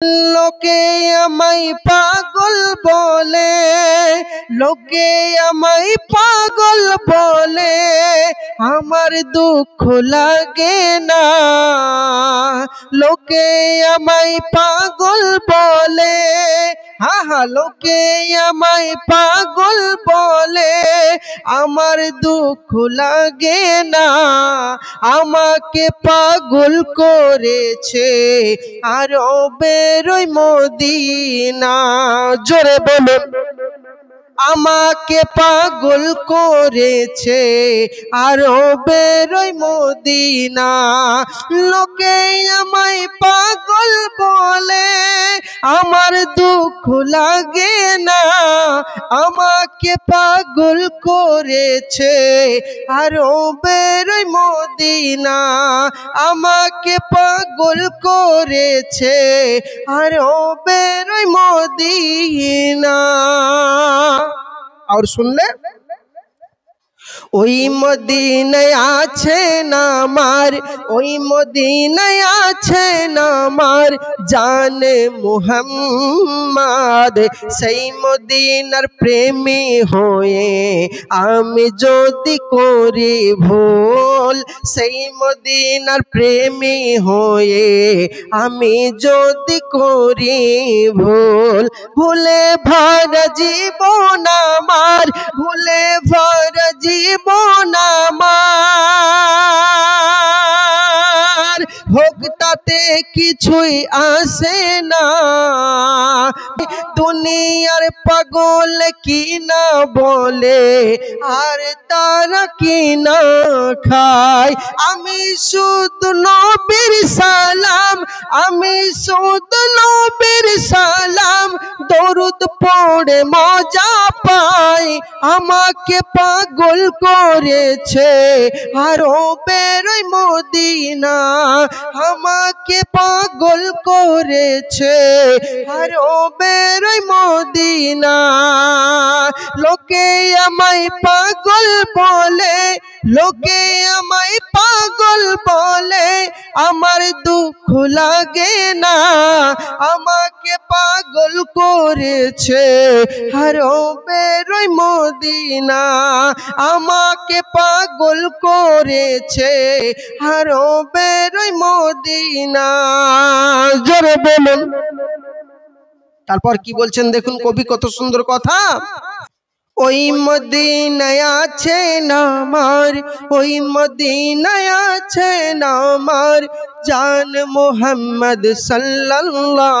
লোকে আমায় পাগল বলে, লোকে আমায় পাগল বলে, আমার দুঃখ লাগে না। লোকে আমায় পাগল বলে, লোকে আমায় পাগল বলে, আমার দুঃখ লাগে না। আমাকে পাগল করেছে আরবের ওই মদিনা। জোরে বলুন, আমাকে পাগল করেছে আরবের ওই মদিনা। লোকে আমায় পাগল বলে, আমার দুঃখ লাগে না। আমাকে পাগল করেছে আরবের ওই মদিনা। আমাকে পাগল করেছে আরবের ওই মদিনা। और सुन ले, ওই মদিনায় আছেন আমার, ওই মদিনায় আছেন আমার জানে মুহাম্মদ। সেই মদিনার প্রেমী হয়ে আমি যদি করি ভুল, সেই মদিনার প্রেমী হয়ে আমি যদি করি ভুল, ভুলে ভরা জীবন আমার, ভুলে ভরা জীবন আমার, হোক তাতে কিছুই আসে না। দুনিয়ার পাগল কি না বলে, আর তারা কি না খায়। আমি শুধু নবীর সালাম, আমি শুধু নবীর সালাম, দরুদ পড়ে মজা পাই। আমাকে পাগল করেছে আরবের ওই মদিনা। আমাকে পাগল করেছে আরবের ওই মদিনা। লোকে আমায় পাগল বলে, লোকে আমায় পাগল বলে, আমার দুঃখ লাগে না। আমাকে পাগল করেছে আরবের ওই মদিনা। আমাকে পাগল করেছে আরবের ওই মদিনা। জোরে বলুন। তারপর কি বলছেন দেখুন কবি, কত সুন্দর কথা। ওই মদিনায় আছেন আমার, ওই মদিনায় আছেন আমার জান মুহাম্মদ সাল্লাল্লাহ।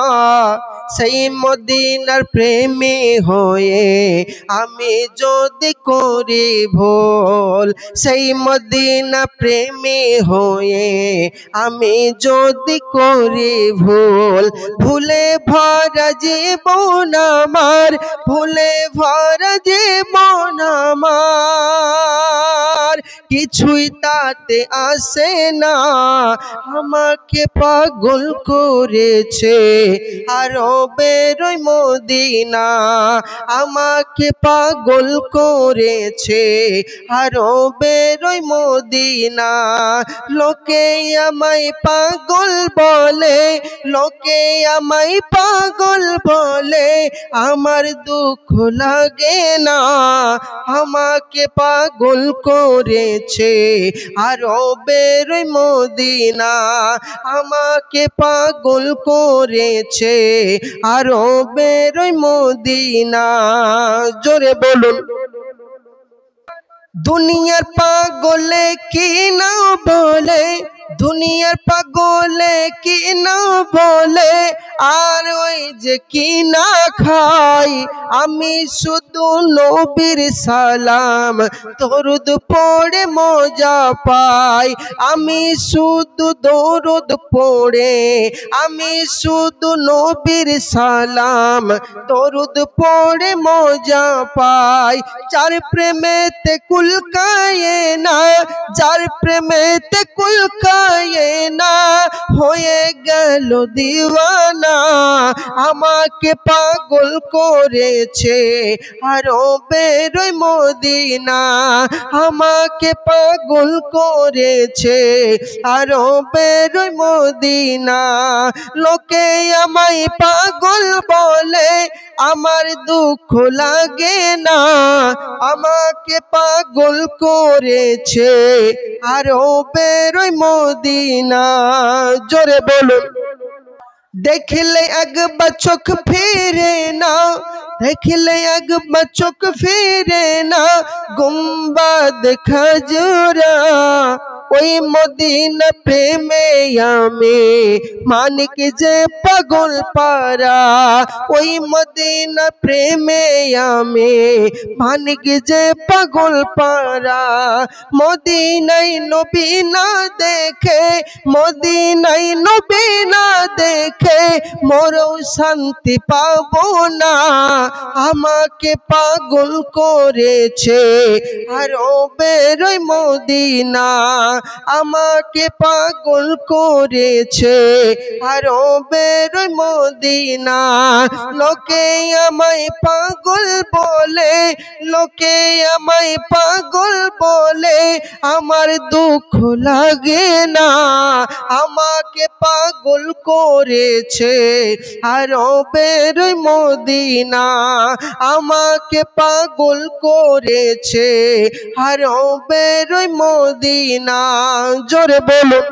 সেই মদিনার প্রেমী হয়ে আমি যদি করি ভুল, সেই মদিনা প্রেমী হয়ে আমি যদি করি ভুল, ভুলে ভরা জীবন আমার, ভুলে ভরা জীবন আমার, কিছুই তাতে আসে না। আমাকে পাগল করেছে আরবের ওই মদিনা। আমাকে পাগল করেছে আরবের ওই মদিনা। লোকে আমায় পাগল বলে, লোকে আমায় পাগল বলে, আমার দুঃখ লাগে না। আমাকে পাগল করেছে আরবের ওই মদিনা। আমাকে পাগল করেছে আরবের ওই মদিনা। জোরে বলুন। দুনিয়ার পাগলে কি না বলে, দুনিয়ার পাগলে কি না বলে, আর ওই যে কি না খাই। আমি শুধু নবীর সালাম দরুদ পড়ে মজা পাই। আমি শুধু দরুদ পড়ে, আমি শুধু নবীর সালাম দরুদ পড়ে মজা পাই। যার প্রেমেতে কুলকায়ে না, যার প্রেমেতে কুলকায়ে না, হয়ে গেল দিওয়ানা। আমাকে পাগল করেছে আরবের ওই মদিনা, আমাকে পাগল করেছে আরবের ওই মদিনা। লোকে আমায় পাগল বলে আমার দুঃখ লাগে না, আমাকে পাগল করেছে আরবের ওই মদিনা। জোরে বলুন। দেখলে একবার চোখ ফিরে না, দেখলে একবার চোখ ফিরে না, গুম্বাদ খাজুরা ওই মদিনা প্রেমে আমি মানিক যে পাগল পারা, ওই মদিনা প্রেমে আমি মানিক যে পাগল পারা। মদিনায় নবী না দেখে, মদিনায় নবী না দেখে মোরও শান্তি পাবো না, আমাকে পাগল করেছে আরবের ওই মদিনা, আমাকে পাগল করেছে আরবের ওই মদিনা। লোকে আমায় পাগল বলে, লোকে আমায় পাগল বলে আমার দুঃখ লাগে না, আমাকে পাগল করেছে আরবের ওই মদিনা, আমাকে পাগল করেছে আরবের ওই মদিনা। জোরে বলুন।